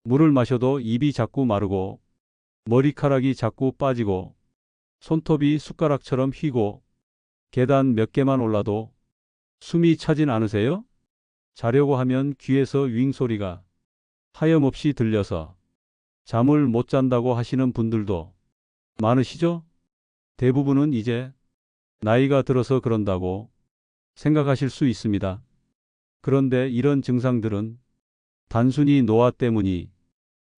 물을 마셔도 입이 자꾸 마르고 머리카락이 자꾸 빠지고 손톱이 숟가락처럼 휘고 계단 몇 개만 올라도 숨이 차진 않으세요? 자려고 하면 귀에서 윙 소리가 하염없이 들려서 잠을 못 잔다고 하시는 분들도 많으시죠? 대부분은 이제 나이가 들어서 그런다고 생각하실 수 있습니다. 그런데 이런 증상들은 단순히 노화 때문이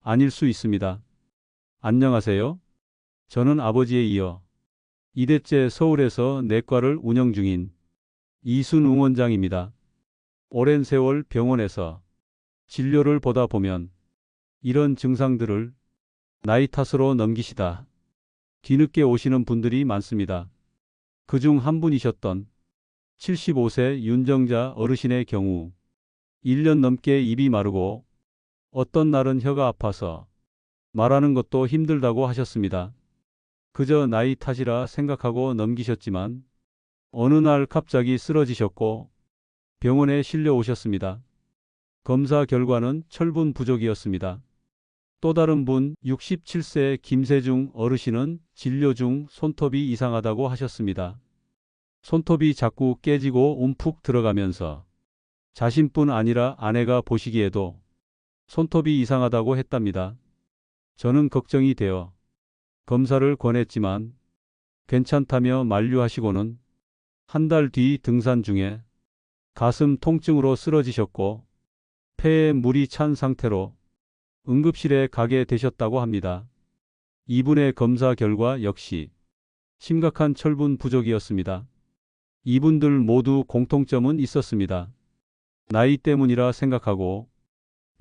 아닐 수 있습니다. 안녕하세요. 저는 아버지에 이어 2대째 서울에서 내과를 운영 중인 이순웅 원장입니다. 오랜 세월 병원에서 진료를 보다 보면 이런 증상들을 나이 탓으로 넘기시다 뒤늦게 오시는 분들이 많습니다. 그중 한 분이셨던 75세 윤정자 어르신의 경우 1년 넘게 입이 마르고 어떤 날은 혀가 아파서 말하는 것도 힘들다고 하셨습니다. 그저 나이 탓이라 생각하고 넘기셨지만 어느 날 갑자기 쓰러지셨고 병원에 실려 오셨습니다. 검사 결과는 철분 부족이었습니다. 또 다른 분 67세 김세중 어르신은 진료 중 손톱이 이상하다고 하셨습니다. 손톱이 자꾸 깨지고 움푹 들어가면서 자신뿐 아니라 아내가 보시기에도 손톱이 이상하다고 했답니다. 저는 걱정이 되어 검사를 권했지만 괜찮다며 만류하시고는 한 달 뒤 등산 중에 가슴 통증으로 쓰러지셨고 폐에 물이 찬 상태로 응급실에 가게 되셨다고 합니다. 이분의 검사 결과 역시 심각한 철분 부족이었습니다. 이분들 모두 공통점은 있었습니다. 나이 때문이라 생각하고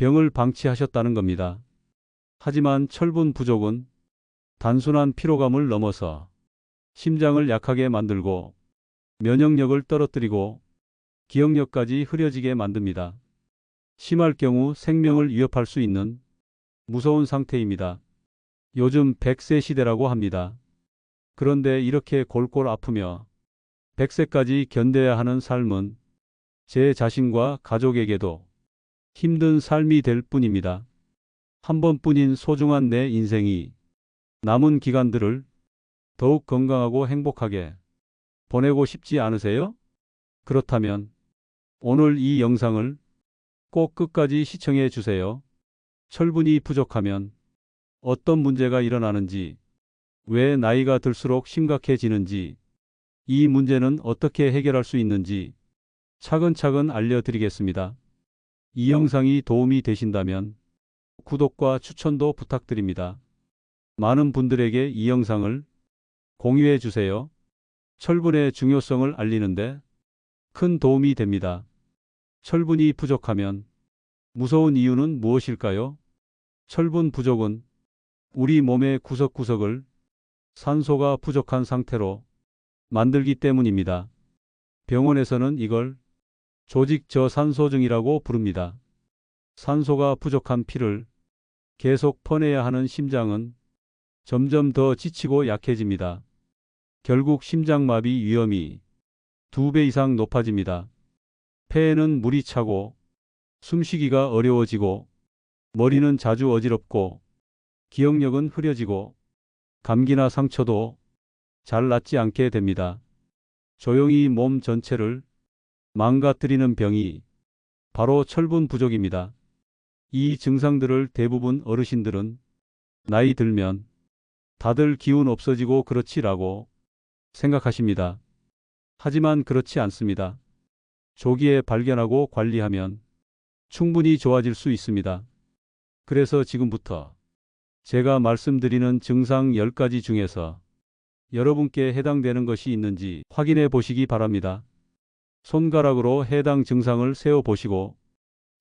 병을 방치하셨다는 겁니다. 하지만 철분 부족은 단순한 피로감을 넘어서 심장을 약하게 만들고 면역력을 떨어뜨리고 기억력까지 흐려지게 만듭니다. 심할 경우 생명을 위협할 수 있는 무서운 상태입니다. 요즘 100세 시대라고 합니다. 그런데 이렇게 골골 아프며 100세까지 견뎌야 하는 삶은 제 자신과 가족에게도 힘든 삶이 될 뿐입니다. 한 번뿐인 소중한 내 인생이 남은 기간들을 더욱 건강하고 행복하게 보내고 싶지 않으세요? 그렇다면 오늘 이 영상을 꼭 끝까지 시청해 주세요. 철분이 부족하면 어떤 문제가 일어나는지, 왜 나이가 들수록 심각해지는지, 이 문제는 어떻게 해결할 수 있는지 차근차근 알려드리겠습니다. 이 영상이 도움이 되신다면 구독과 추천도 부탁드립니다. 많은 분들에게 이 영상을 공유해 주세요. 철분의 중요성을 알리는데 큰 도움이 됩니다. 철분이 부족하면 무서운 이유는 무엇일까요? 철분 부족은 우리 몸의 구석구석을 산소가 부족한 상태로 만들기 때문입니다. 병원에서는 이걸 조직 저산소증이라고 부릅니다. 산소가 부족한 피를 계속 퍼내야 하는 심장은 점점 더 지치고 약해집니다. 결국 심장마비 위험이 2배 이상 높아집니다. 폐에는 물이 차고 숨쉬기가 어려워지고 머리는 자주 어지럽고 기억력은 흐려지고 감기나 상처도 잘 낫지 않게 됩니다. 조용히 몸 전체를 망가뜨리는 병이 바로 철분 부족입니다. 이 증상들을 대부분 어르신들은 나이 들면 다들 기운 없어지고 그렇지라고 생각하십니다. 하지만 그렇지 않습니다. 조기에 발견하고 관리하면 충분히 좋아질 수 있습니다. 그래서 지금부터 제가 말씀드리는 증상 10가지 중에서 여러분께 해당되는 것이 있는지 확인해 보시기 바랍니다. 손가락으로 해당 증상을 세어 보시고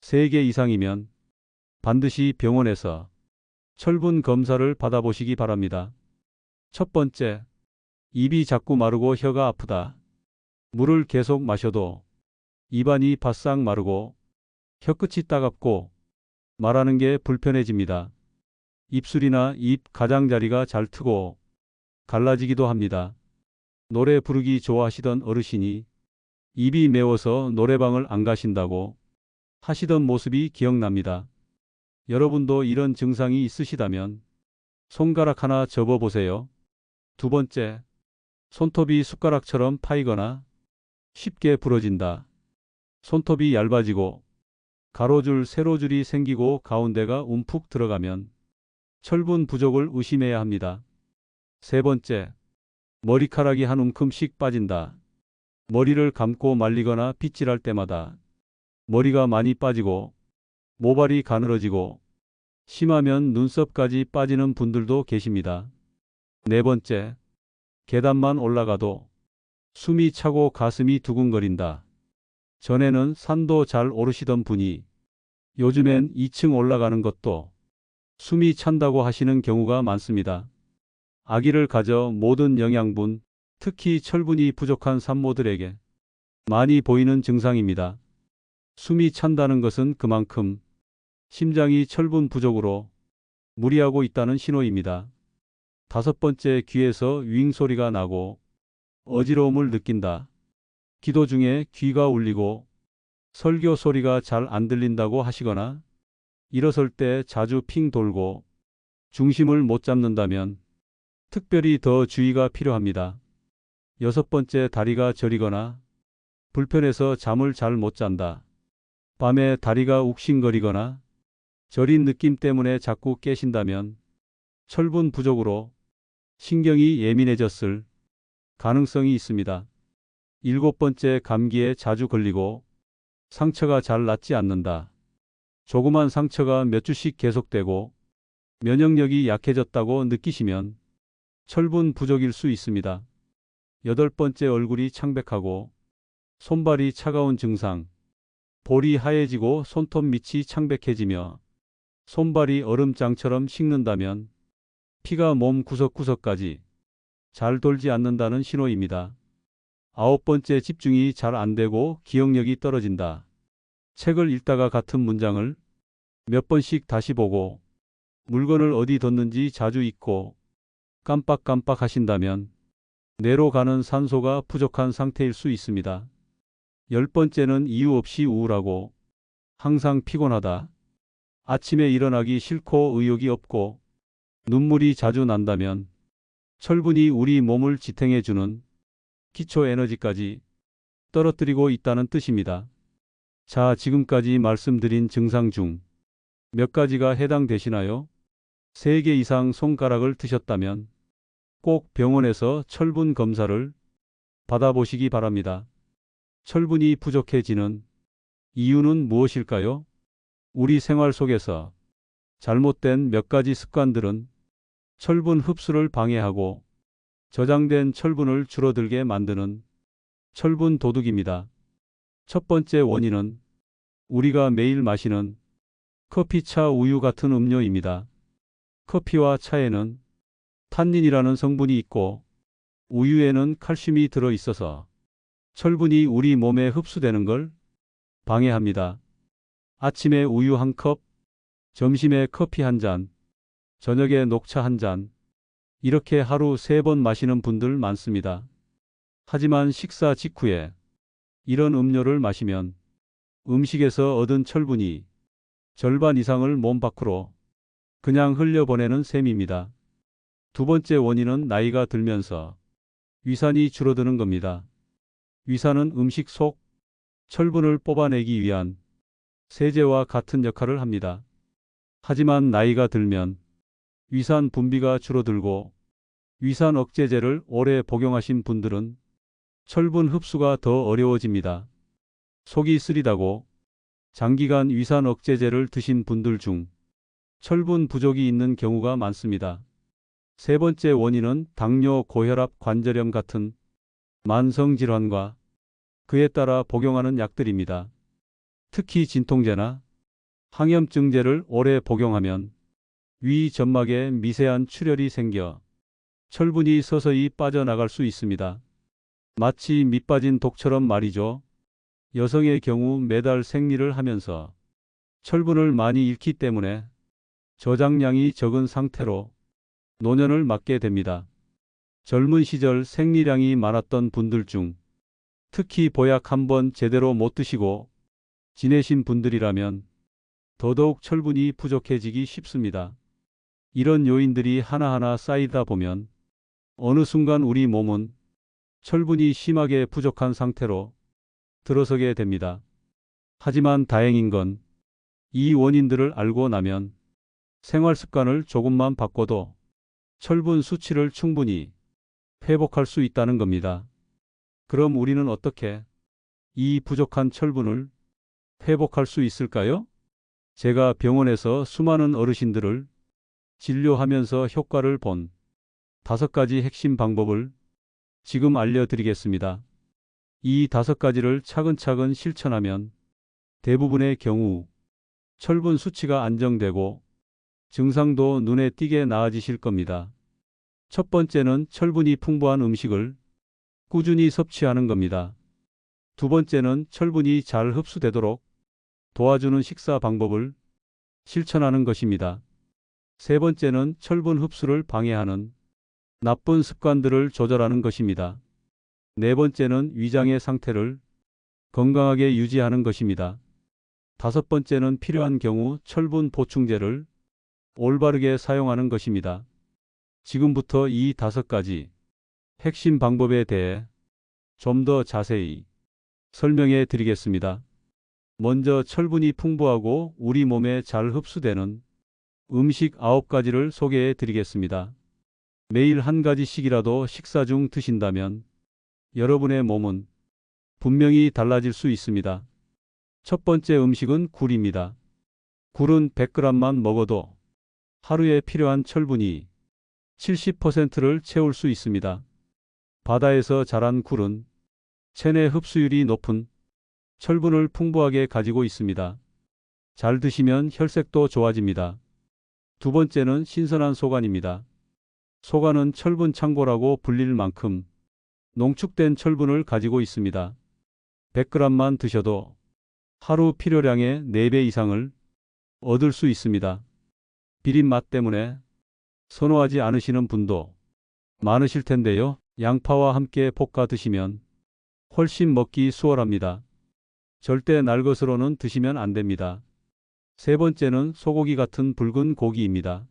3개 이상이면 반드시 병원에서 철분 검사를 받아보시기 바랍니다. 첫 번째, 입이 자꾸 마르고 혀가 아프다. 물을 계속 마셔도 입안이 바싹 마르고 혀끝이 따갑고 말하는 게 불편해집니다. 입술이나 입 가장자리가 잘 트고 갈라지기도 합니다. 노래 부르기 좋아하시던 어르신이 입이 매워서 노래방을 안 가신다고 하시던 모습이 기억납니다. 여러분도 이런 증상이 있으시다면 손가락 하나 접어 보세요. 두 번째, 손톱이 숟가락처럼 파이거나 쉽게 부러진다. 손톱이 얇아지고 가로줄, 세로줄이 생기고 가운데가 움푹 들어가면 철분 부족을 의심해야 합니다. 세 번째, 머리카락이 한 움큼씩 빠진다. 머리를 감고 말리거나 빗질할 때마다 머리가 많이 빠지고 모발이 가늘어지고 심하면 눈썹까지 빠지는 분들도 계십니다. 네 번째, 계단만 올라가도 숨이 차고 가슴이 두근거린다. 전에는 산도 잘 오르시던 분이 요즘엔 2층 올라가는 것도 숨이 찬다고 하시는 경우가 많습니다. 아기를 가져 모든 영양분, 특히 철분이 부족한 산모들에게 많이 보이는 증상입니다. 숨이 찬다는 것은 그만큼 심장이 철분 부족으로 무리하고 있다는 신호입니다. 다섯 번째, 귀에서 윙 소리가 나고 어지러움을 느낀다. 기도 중에 귀가 울리고 설교 소리가 잘 안 들린다고 하시거나 일어설 때 자주 핑 돌고 중심을 못 잡는다면 특별히 더 주의가 필요합니다. 여섯 번째, 다리가 저리거나 불편해서 잠을 잘 못 잔다. 밤에 다리가 욱신거리거나 저린 느낌 때문에 자꾸 깨신다면 철분 부족으로 신경이 예민해졌을 가능성이 있습니다. 일곱 번째, 감기에 자주 걸리고 상처가 잘 낫지 않는다. 조그만 상처가 몇 주씩 계속되고 면역력이 약해졌다고 느끼시면 철분 부족일 수 있습니다. 여덟 번째, 얼굴이 창백하고 손발이 차가운 증상. 볼이 하얘지고 손톱 밑이 창백해지며 손발이 얼음장처럼 식는다면 피가 몸 구석구석까지 잘 돌지 않는다는 신호입니다. 아홉 번째, 집중이 잘 안 되고 기억력이 떨어진다. 책을 읽다가 같은 문장을 몇 번씩 다시 보고 물건을 어디 뒀는지 자주 잊고 깜빡깜빡 하신다면 뇌로 가는 산소가 부족한 상태일 수 있습니다. 열 번째는 이유 없이 우울하고 항상 피곤하다. 아침에 일어나기 싫고 의욕이 없고 눈물이 자주 난다면 철분이 우리 몸을 지탱해주는 기초 에너지까지 떨어뜨리고 있다는 뜻입니다. 자, 지금까지 말씀드린 증상 중 몇 가지가 해당되시나요? 3개 이상 손가락을 드셨다면 꼭 병원에서 철분 검사를 받아보시기 바랍니다. 철분이 부족해지는 이유는 무엇일까요? 우리 생활 속에서 잘못된 몇 가지 습관들은 철분 흡수를 방해하고 저장된 철분을 줄어들게 만드는 철분 도둑입니다. 첫 번째 원인은 우리가 매일 마시는 커피, 차, 우유 같은 음료입니다. 커피와 차에는 탄닌이라는 성분이 있고 우유에는 칼슘이 들어 있어서 철분이 우리 몸에 흡수되는 걸 방해합니다. 아침에 우유 한 컵, 점심에 커피 한 잔, 저녁에 녹차 한 잔, 이렇게 하루 3번 마시는 분들 많습니다. 하지만 식사 직후에 이런 음료를 마시면 음식에서 얻은 철분이 절반 이상을 몸 밖으로 그냥 흘려보내는 셈입니다. 두 번째 원인은 나이가 들면서 위산이 줄어드는 겁니다. 위산은 음식 속 철분을 뽑아내기 위한 세제와 같은 역할을 합니다. 하지만 나이가 들면 위산 분비가 줄어들고 위산 억제제를 오래 복용하신 분들은 철분 흡수가 더 어려워집니다. 속이 쓰리다고 장기간 위산 억제제를 드신 분들 중 철분 부족이 있는 경우가 많습니다. 세 번째 원인은 당뇨, 고혈압, 관절염 같은 만성질환과 그에 따라 복용하는 약들입니다. 특히 진통제나 항염증제를 오래 복용하면 위 점막에 미세한 출혈이 생겨 철분이 서서히 빠져나갈 수 있습니다. 마치 밑 빠진 독처럼 말이죠. 여성의 경우 매달 생리를 하면서 철분을 많이 잃기 때문에 저장량이 적은 상태로 노년을 맞게 됩니다. 젊은 시절 생리량이 많았던 분들 중 특히 보약 한번 제대로 못 드시고 지내신 분들이라면 더더욱 철분이 부족해지기 쉽습니다. 이런 요인들이 하나하나 쌓이다 보면 어느 순간 우리 몸은 철분이 심하게 부족한 상태로 들어서게 됩니다. 하지만 다행인 건 이 원인들을 알고 나면 생활 습관을 조금만 바꿔도 철분 수치를 충분히 회복할 수 있다는 겁니다. 그럼 우리는 어떻게 이 부족한 철분을 회복할 수 있을까요? 제가 병원에서 수많은 어르신들을 진료하면서 효과를 본 5가지 핵심 방법을 지금 알려드리겠습니다. 이 5가지를 차근차근 실천하면 대부분의 경우 철분 수치가 안정되고 증상도 눈에 띄게 나아지실 겁니다. 첫 번째는 철분이 풍부한 음식을 꾸준히 섭취하는 겁니다. 두 번째는 철분이 잘 흡수되도록 도와주는 식사 방법을 실천하는 것입니다. 세 번째는 철분 흡수를 방해하는 나쁜 습관들을 조절하는 것입니다. 네 번째는 위장의 상태를 건강하게 유지하는 것입니다. 다섯 번째는 필요한 경우 철분 보충제를 올바르게 사용하는 것입니다. 지금부터 이 5가지 핵심 방법에 대해 좀 더 자세히 설명해 드리겠습니다. 먼저 철분이 풍부하고 우리 몸에 잘 흡수되는 음식 9가지를 소개해 드리겠습니다. 매일 한 가지씩이라도 식사 중 드신다면 여러분의 몸은 분명히 달라질 수 있습니다. 첫 번째 음식은 굴입니다. 굴은 100g만 먹어도 하루에 필요한 철분이 70%를 채울 수 있습니다. 바다에서 자란 굴은 체내 흡수율이 높은 철분을 풍부하게 가지고 있습니다. 잘 드시면 혈색도 좋아집니다. 두 번째는 신선한 소간입니다. 소간은 철분 창고라고 불릴 만큼 농축된 철분을 가지고 있습니다. 100g만 드셔도 하루 필요량의 4배 이상을 얻을 수 있습니다. 비린 맛 때문에 선호하지 않으시는 분도 많으실 텐데요. 양파와 함께 볶아 드시면 훨씬 먹기 수월합니다. 절대 날 것으로는 드시면 안 됩니다. 세 번째는 소고기 같은 붉은 고기입니다.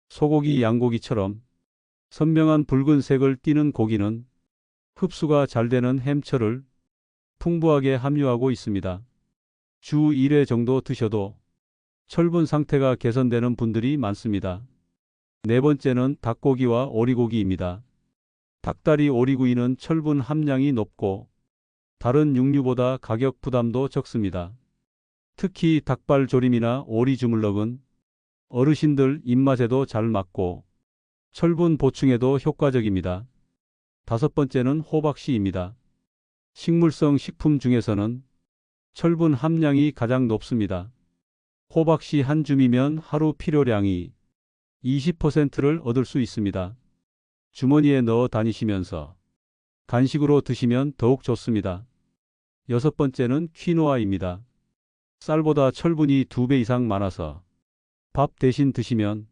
소고기, 양고기처럼 선명한 붉은색을 띠는 고기는 흡수가 잘 되는 햄철을 풍부하게 함유하고 있습니다. 주 1회 정도 드셔도 철분 상태가 개선되는 분들이 많습니다. 네 번째는 닭고기와 오리고기입니다. 닭다리, 오리구이는 철분 함량이 높고 다른 육류보다 가격 부담도 적습니다. 특히 닭발 조림이나 오리 주물럭은 어르신들 입맛에도 잘 맞고 철분 보충에도 효과적입니다. 다섯 번째는 호박씨입니다. 식물성 식품 중에서는 철분 함량이 가장 높습니다. 호박씨 한 줌이면 하루 필요량이 20%를 얻을 수 있습니다. 주머니에 넣어 다니시면서 간식으로 드시면 더욱 좋습니다. 여섯 번째는 퀴노아입니다. 쌀보다 철분이 2배 이상 많아서 밥 대신 드시면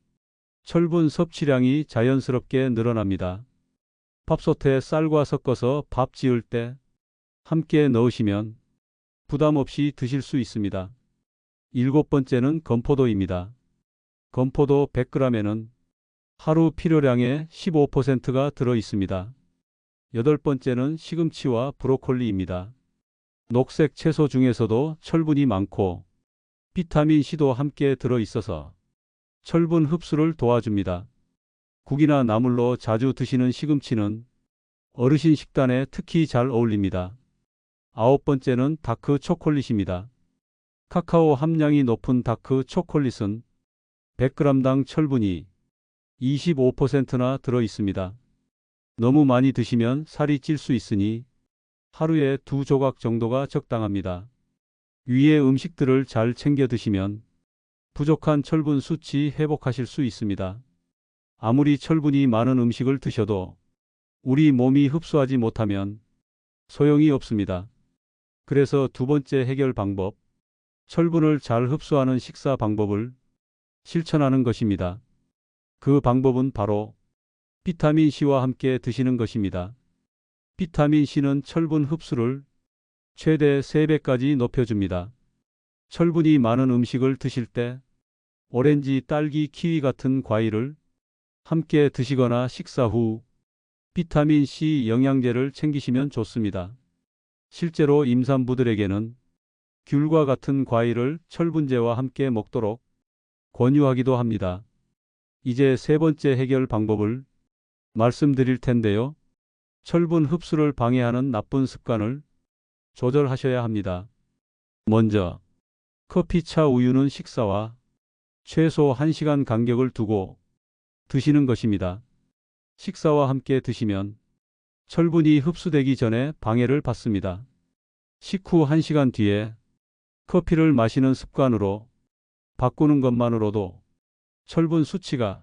철분 섭취량이 자연스럽게 늘어납니다. 밥솥에 쌀과 섞어서 밥 지을 때 함께 넣으시면 부담 없이 드실 수 있습니다. 일곱 번째는 건포도입니다. 건포도 100g에는 하루 필요량의 15%가 들어 있습니다. 여덟 번째는 시금치와 브로콜리입니다. 녹색 채소 중에서도 철분이 많고 비타민C도 함께 들어 있어서 철분 흡수를 도와줍니다. 국이나 나물로 자주 드시는 시금치는 어르신 식단에 특히 잘 어울립니다. 아홉 번째는 다크 초콜릿입니다. 카카오 함량이 높은 다크 초콜릿은 100g당 철분이 25%나 들어 있습니다. 너무 많이 드시면 살이 찔 수 있으니 하루에 2조각 정도가 적당합니다. 위의 음식들을 잘 챙겨 드시면 부족한 철분 수치 회복하실 수 있습니다. 아무리 철분이 많은 음식을 드셔도 우리 몸이 흡수하지 못하면 소용이 없습니다. 그래서 두 번째 해결 방법, 철분을 잘 흡수하는 식사 방법을 실천하는 것입니다. 그 방법은 바로 비타민C와 함께 드시는 것입니다. 비타민C는 철분 흡수를 최대 3배까지 높여줍니다. 철분이 많은 음식을 드실 때 오렌지, 딸기, 키위 같은 과일을 함께 드시거나 식사 후 비타민 C 영양제를 챙기시면 좋습니다. 실제로 임산부들에게는 귤과 같은 과일을 철분제와 함께 먹도록 권유하기도 합니다. 이제 세 번째 해결 방법을 말씀드릴 텐데요. 철분 흡수를 방해하는 나쁜 습관을 조절하셔야 합니다. 먼저, 커피, 차, 우유는 식사와 최소 1시간 간격을 두고 드시는 것입니다. 식사와 함께 드시면 철분이 흡수되기 전에 방해를 받습니다. 식후 1시간 뒤에 커피를 마시는 습관으로 바꾸는 것만으로도 철분 수치가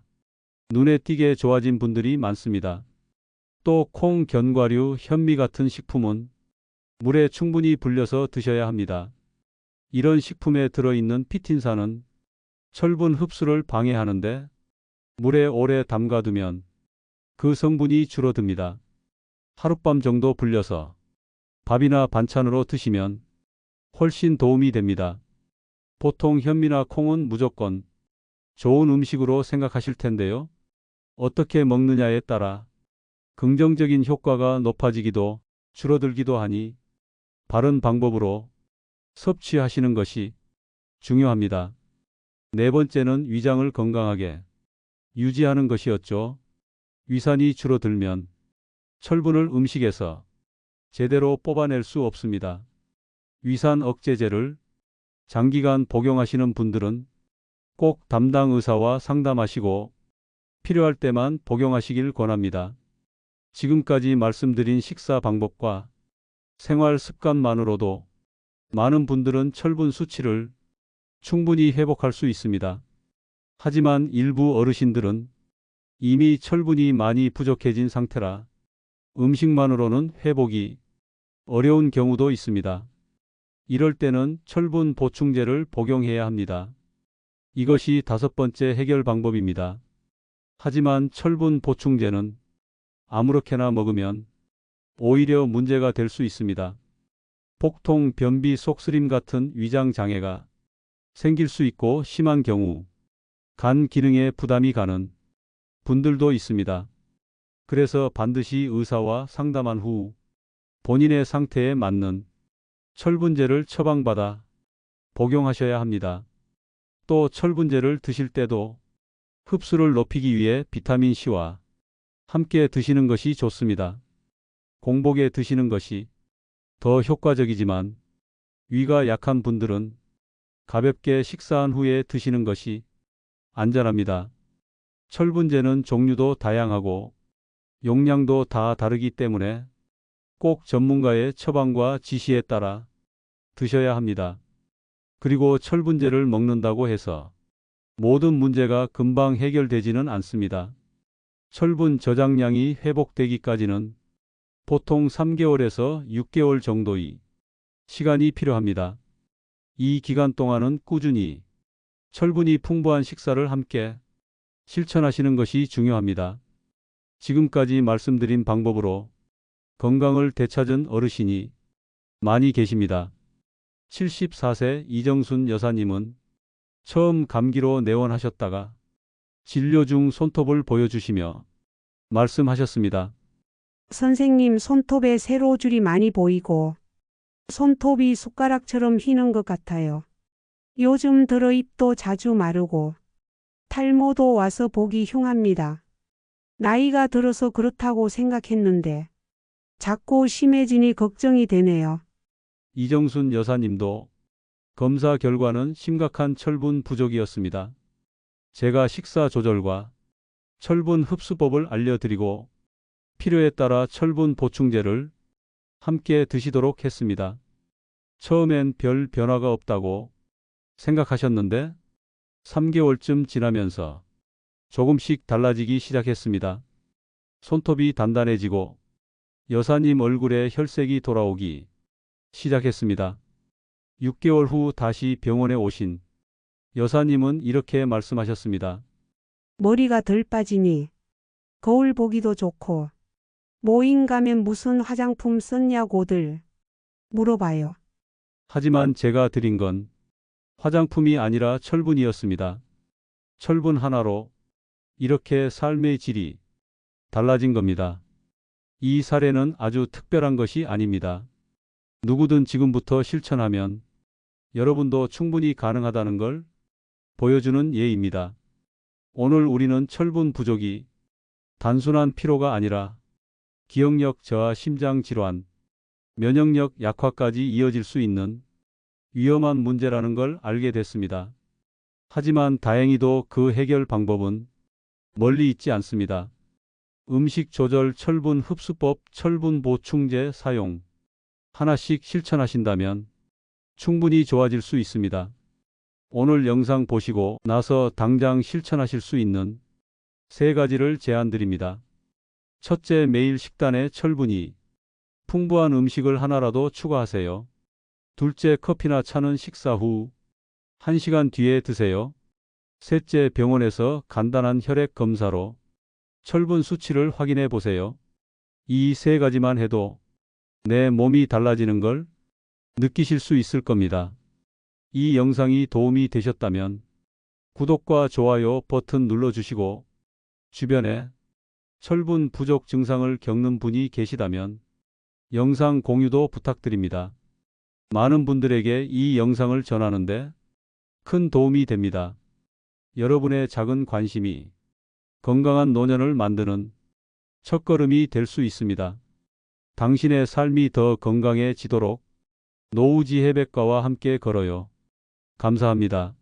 눈에 띄게 좋아진 분들이 많습니다. 또 콩, 견과류, 현미 같은 식품은 물에 충분히 불려서 드셔야 합니다. 이런 식품에 들어있는 피틴산은 철분 흡수를 방해하는데 물에 오래 담가두면 그 성분이 줄어듭니다. 하룻밤 정도 불려서 밥이나 반찬으로 드시면 훨씬 도움이 됩니다. 보통 현미나 콩은 무조건 좋은 음식으로 생각하실 텐데요. 어떻게 먹느냐에 따라 긍정적인 효과가 높아지기도 줄어들기도 하니 바른 방법으로 섭취하시는 것이 중요합니다. 네 번째는 위장을 건강하게 유지하는 것이었죠. 위산이 줄어들면 철분을 음식에서 제대로 뽑아낼 수 없습니다. 위산 억제제를 장기간 복용하시는 분들은 꼭 담당 의사와 상담하시고 필요할 때만 복용하시길 권합니다. 지금까지 말씀드린 식사 방법과 생활 습관만으로도 많은 분들은 철분 수치를 충분히 회복할 수 있습니다. 하지만 일부 어르신들은 이미 철분이 많이 부족해진 상태라 음식만으로는 회복이 어려운 경우도 있습니다. 이럴 때는 철분 보충제를 복용해야 합니다. 이것이 다섯 번째 해결 방법입니다. 하지만 철분 보충제는 아무렇게나 먹으면 오히려 문제가 될 수 있습니다. 복통, 변비, 속쓰림 같은 위장 장애가 생길 수 있고 심한 경우 간 기능에 부담이 가는 분들도 있습니다. 그래서 반드시 의사와 상담한 후 본인의 상태에 맞는 철분제를 처방받아 복용하셔야 합니다. 또 철분제를 드실 때도 흡수를 높이기 위해 비타민C와 함께 드시는 것이 좋습니다. 공복에 드시는 것이 더 효과적이지만 위가 약한 분들은 가볍게 식사한 후에 드시는 것이 안전합니다. 철분제는 종류도 다양하고 용량도 다 다르기 때문에 꼭 전문가의 처방과 지시에 따라 드셔야 합니다. 그리고 철분제를 먹는다고 해서 모든 문제가 금방 해결되지는 않습니다. 철분 저장량이 회복되기까지는 보통 3개월에서 6개월 정도의 시간이 필요합니다. 이 기간 동안은 꾸준히 철분이 풍부한 식사를 함께 실천하시는 것이 중요합니다. 지금까지 말씀드린 방법으로 건강을 되찾은 어르신이 많이 계십니다. 74세 이정순 여사님은 처음 감기로 내원하셨다가 진료 중 손톱을 보여주시며 말씀하셨습니다. 선생님, 손톱에 세로줄이 많이 보이고 손톱이 숟가락처럼 휘는 것 같아요. 요즘 들어 입도 자주 마르고 탈모도 와서 보기 흉합니다. 나이가 들어서 그렇다고 생각했는데 자꾸 심해지니 걱정이 되네요. 이정순 여사님도 검사 결과는 심각한 철분 부족이었습니다. 제가 식사 조절과 철분 흡수법을 알려드리고 필요에 따라 철분 보충제를 함께 드시도록 했습니다. 처음엔 별 변화가 없다고 생각하셨는데 3개월쯤 지나면서 조금씩 달라지기 시작했습니다. 손톱이 단단해지고 여사님 얼굴에 혈색이 돌아오기 시작했습니다. 6개월 후 다시 병원에 오신 여사님은 이렇게 말씀하셨습니다. 머리가 덜 빠지니 거울 보기도 좋고 모임 가면 무슨 화장품 썼냐고들 물어봐요. 하지만 제가 드린 건 화장품이 아니라 철분이었습니다. 철분 하나로 이렇게 삶의 질이 달라진 겁니다. 이 사례는 아주 특별한 것이 아닙니다. 누구든 지금부터 실천하면 여러분도 충분히 가능하다는 걸 보여주는 예입니다. 오늘 우리는 철분 부족이 단순한 피로가 아니라 기억력 저하, 심장 질환, 면역력 약화까지 이어질 수 있는 위험한 문제라는 걸 알게 됐습니다. 하지만 다행히도 그 해결 방법은 멀리 있지 않습니다. 음식 조절, 철분 흡수법, 철분 보충제 사용 하나씩 실천하신다면 충분히 좋아질 수 있습니다. 오늘 영상 보시고 나서 당장 실천하실 수 있는 3가지를 제안드립니다. 첫째, 매일 식단에 철분이 풍부한 음식을 하나라도 추가하세요. 둘째, 커피나 차는 식사 후 1시간 뒤에 드세요. 셋째, 병원에서 간단한 혈액 검사로 철분 수치를 확인해 보세요. 이 3가지만 해도 내 몸이 달라지는 걸 느끼실 수 있을 겁니다. 이 영상이 도움이 되셨다면 구독과 좋아요 버튼 눌러주시고 주변에 철분 부족 증상을 겪는 분이 계시다면 영상 공유도 부탁드립니다. 많은 분들에게 이 영상을 전하는데 큰 도움이 됩니다. 여러분의 작은 관심이 건강한 노년을 만드는 첫걸음이 될 수 있습니다. 당신의 삶이 더 건강해지도록 노우지 해백과와 함께 걸어요. 감사합니다.